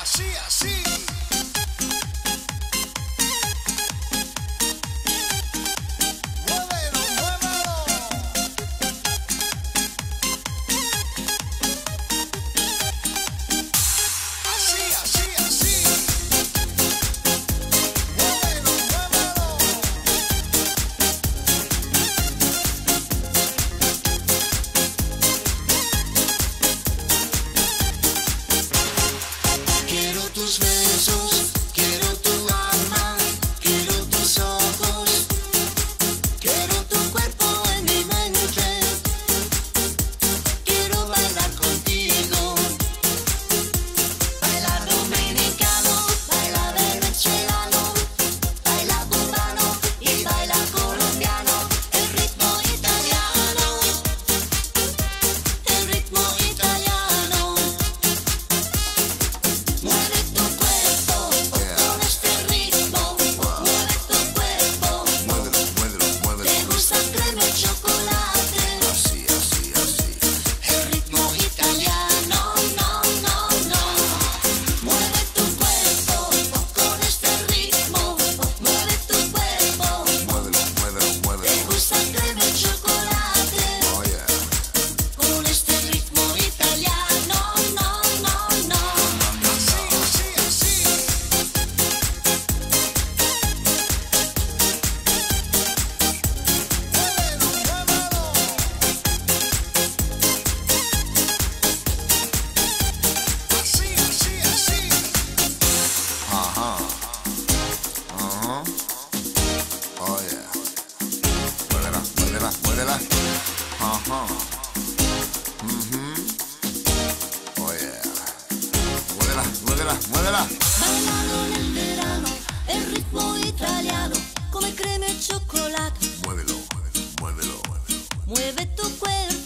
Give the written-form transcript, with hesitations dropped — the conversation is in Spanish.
así, así. Muévelo, muévelo. Así, así, así. Muévelo, muévelo. Quiero tus besos, quiero tu alma, quiero tus ojos, quiero tu cuerpo en mi mente. Quiero bailar contigo, baila dominicano, baila venezolano, baila cubano y baila colombiano. El ritmo italiano, el ritmo italiano. Mueve tu cuerpo con este ritmo, mueve tu cuerpo. Muévelo, muévelo, muévelo. Te gusta crema y chocolate. Así, así, así. El ritmo italiano, no, no, no. Mueve tu cuerpo con este ritmo, mueve tu cuerpo. Muévelo, muévelo, Te muévelo. gusta crema y chocolate. Oh, yeah. Con este ritmo italiano, no, no, no. Así, así, así. Muévelo, muévelo. Así, así, así. Ajá. Ajá. Oh, yeah. Muévela, muévela, muévela. Ajá. Oh, yeah. Muévela, muévela, muévela. Bailando en el verano, el ritmo italiano, come crema e cioccolato. Muévelo, muévelo, muévelo, muévelo. Mueve tu cuerpo